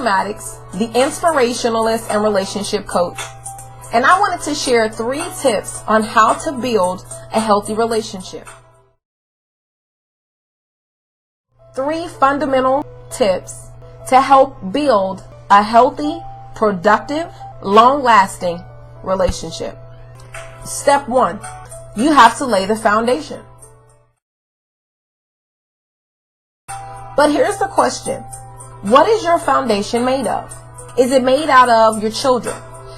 Mathematics, the Inspirationalist and Relationship Coach, and I wanted to share 3 tips on how to build a healthy relationship. 3 fundamental tips to help build a healthy, productive, long-lasting relationship. Step 1, you have to lay the foundation. But here's the question. What is your foundation made of? Is it made out of your children?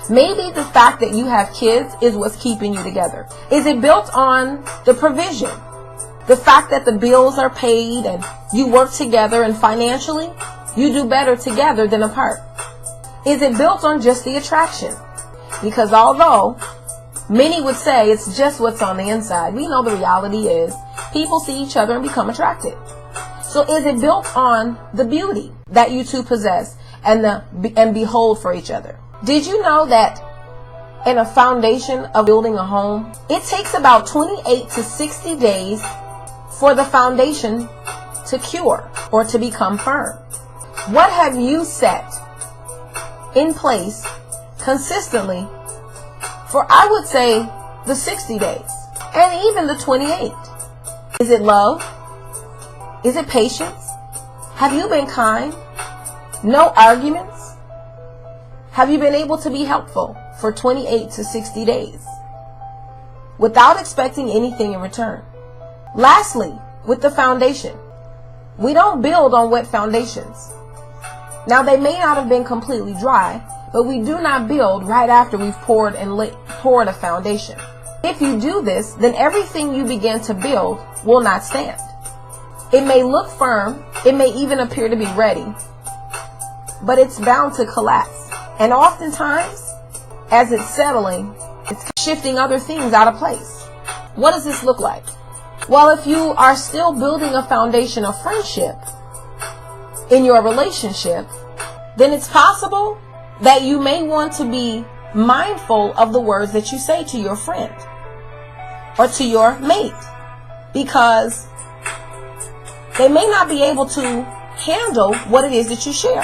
Maybe the fact that you have kids is what's keeping you together. Is it built on the provision? The fact that the bills are paid and you work together and financially, you do better together than apart. Is it built on just the attraction? Because although many would say it's just what's on the inside, we know the reality is people see each other and become attracted. So is it built on the beauty that you two possess and behold for each other? Did you know that in a foundation of building a home, it takes about 28 to 60 days for the foundation to cure or to become firm? What have you set in place consistently for, I would say, the 60 days and even the 28? Is it love? Is it patience? Have you been kind? No arguments? Have you been able to be helpful for 28 to 60 days without expecting anything in return? Lastly, with the foundation, we don't build on wet foundations. Now, they may not have been completely dry, but we do not build right after we've poured a foundation. If you do this, then everything you begin to build will not stand. It may look firm, it may even appear to be ready, but it's bound to collapse. And oftentimes, as it's settling, it's shifting other things out of place. What does this look like? Well, if you are still building a foundation of friendship in your relationship, then it's possible that you may want to be mindful of the words that you say to your friend or to your mate, because they may not be able to handle what it is that you share.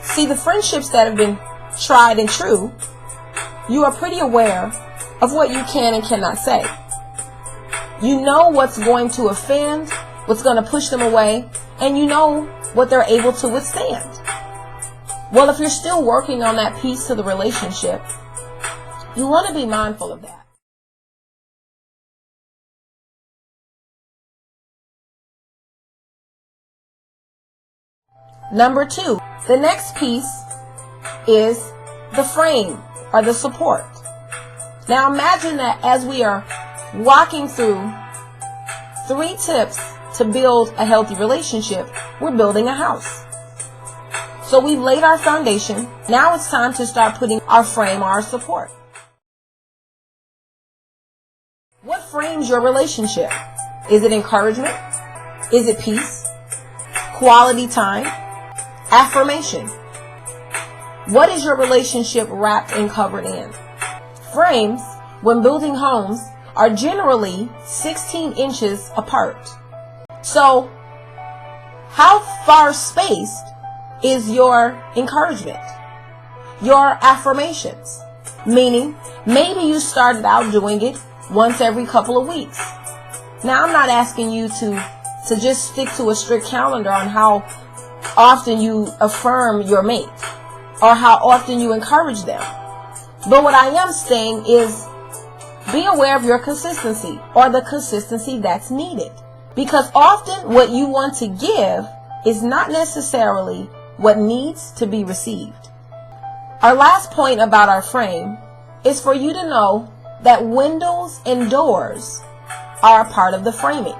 See, the friendships that have been tried and true, you are pretty aware of what you can and cannot say. You know what's going to offend, what's going to push them away, and you know what they're able to withstand. Well, if you're still working on that piece to the relationship, you want to be mindful of that. Number 2, the next piece is the frame or the support. Now imagine that as we are walking through 3 tips to build a healthy relationship, we're building a house. So we've laid our foundation. Now it's time to start putting our frame or our support. What frames your relationship? Is it encouragement? Is it peace? Quality time? Affirmation. What is your relationship wrapped and covered in? Frames, when building homes, are generally 16 inches apart. So, how far spaced is your encouragement? Your affirmations? Meaning, maybe you started out doing it once every couple of weeks. Now, I'm not asking you to just stick to a strict calendar on how often you affirm your mate or how often you encourage them. But what I am saying is be aware of your consistency or the consistency that's needed. Because often what you want to give is not necessarily what needs to be received. Our last point about our frame is for you to know that windows and doors are a part of the framing.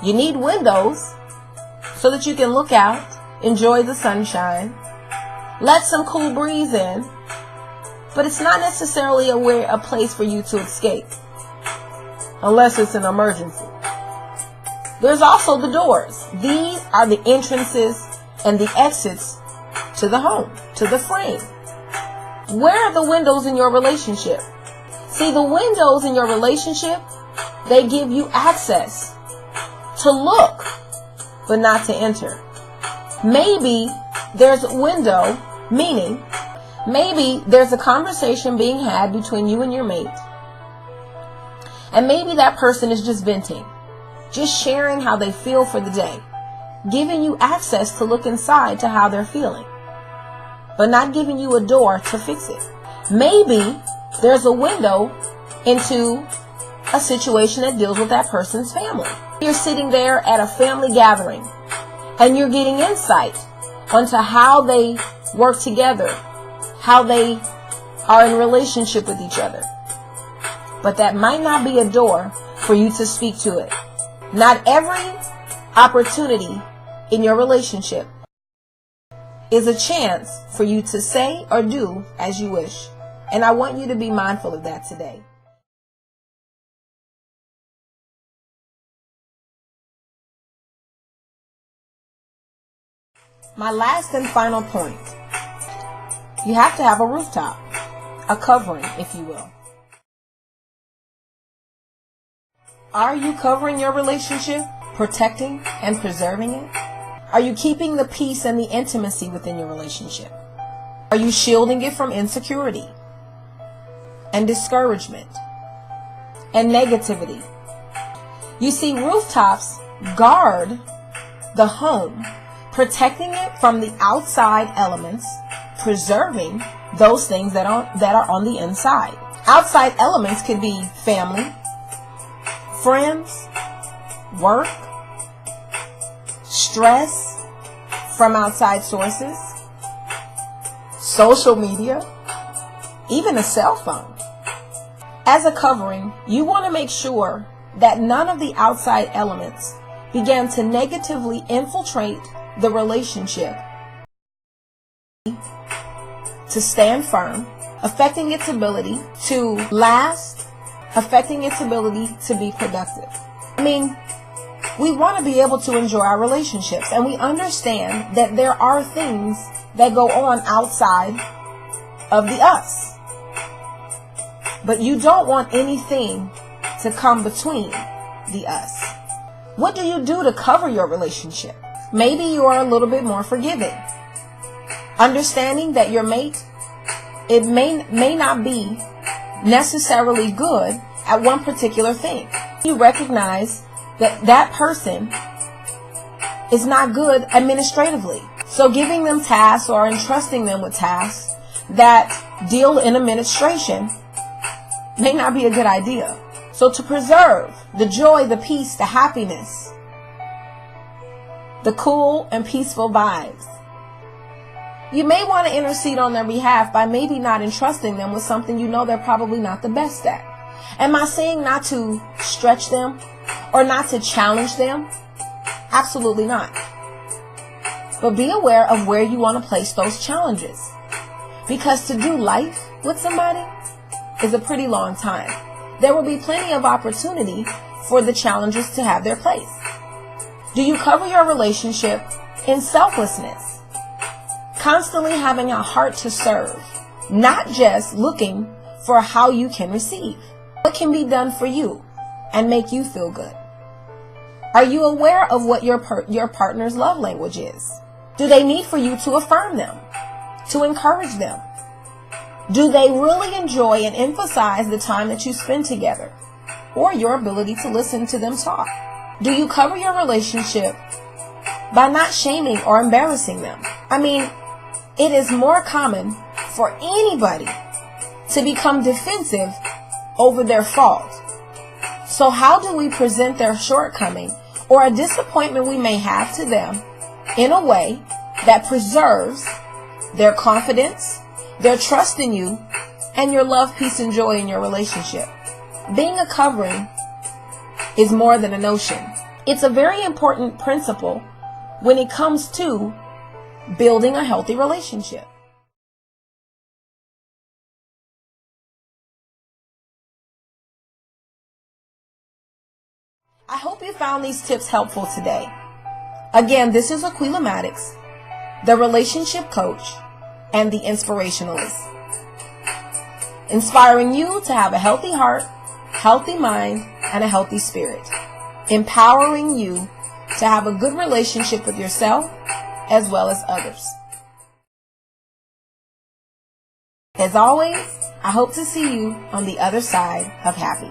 You need windows so that you can look out, enjoy the sunshine, let some cool breeze in, but it's not necessarily a place for you to escape, unless it's an emergency. There's also the doors. These are the entrances and the exits to the home, to the frame. Where are the windows in your relationship? See, the windows in your relationship, they give you access to look, but not to enter. Maybe there's a window, meaning maybe there's a conversation being had between you and your mate, and maybe that person is just venting, just sharing how they feel for the day, giving you access to look inside to how they're feeling, but not giving you a door to fix it. Maybe there's a window into a situation that deals with that person's family. You're sitting there at a family gathering and you're getting insight onto how they work together, how they are in relationship with each other. But that might not be a door for you to speak to it. Not every opportunity in your relationship is a chance for you to say or do as you wish. And I want you to be mindful of that today. My last and final point. You have to have a rooftop, a covering, if you will. Are you covering your relationship, protecting and preserving it? Are you keeping the peace and the intimacy within your relationship? Are you shielding it from insecurity and discouragement and negativity? You see, rooftops guard the home, protecting it from the outside elements, preserving those things that are on the inside. Outside elements could be family, friends, work, stress from outside sources, social media, even a cell phone. As a covering, you want to make sure that none of the outside elements begin to negatively infiltrate the relationship to stand firm, affecting its ability to last, affecting its ability to be productive. I mean, we want to be able to enjoy our relationships, and we understand that there are things that go on outside of the us. But you don't want anything to come between the us. What do you do to cover your relationship? Maybe you are a little bit more forgiving. Understanding that your mate, it may not be necessarily good at one particular thing. You recognize that that person is not good administratively. So giving them tasks or entrusting them with tasks that deal in administration may not be a good idea. So to preserve the joy, the peace, the happiness, the cool and peaceful vibes, you may want to intercede on their behalf by maybe not entrusting them with something you know they're probably not the best at. Am I saying not to stretch them or not to challenge them? Absolutely not. But be aware of where you want to place those challenges. Because to do life with somebody is a pretty long time. There will be plenty of opportunity for the challenges to have their place. Do you cover your relationship in selflessness? Constantly having a heart to serve, not just looking for how you can receive. What can be done for you and make you feel good? Are you aware of what your partner's love language is? Do they need for you to affirm them, to encourage them? Do they really enjoy and emphasize the time that you spend together, or your ability to listen to them talk? Do you cover your relationship by not shaming or embarrassing them? I mean, it is more common for anybody to become defensive over their fault. So how do we present their shortcoming or a disappointment we may have to them in a way that preserves their confidence, their trust in you, and your love, peace, and joy in your relationship? Being a covering is more than a notion. It's a very important principle when it comes to building a healthy relationship. I hope you found these tips helpful today. Again, this is Aqueela Maddox, the relationship coach and the inspirationalist, inspiring you to have a healthy heart, healthy mind, and a healthy spirit, empowering you to have a good relationship with yourself as well as others. As always, I hope to see you on the other side of happy.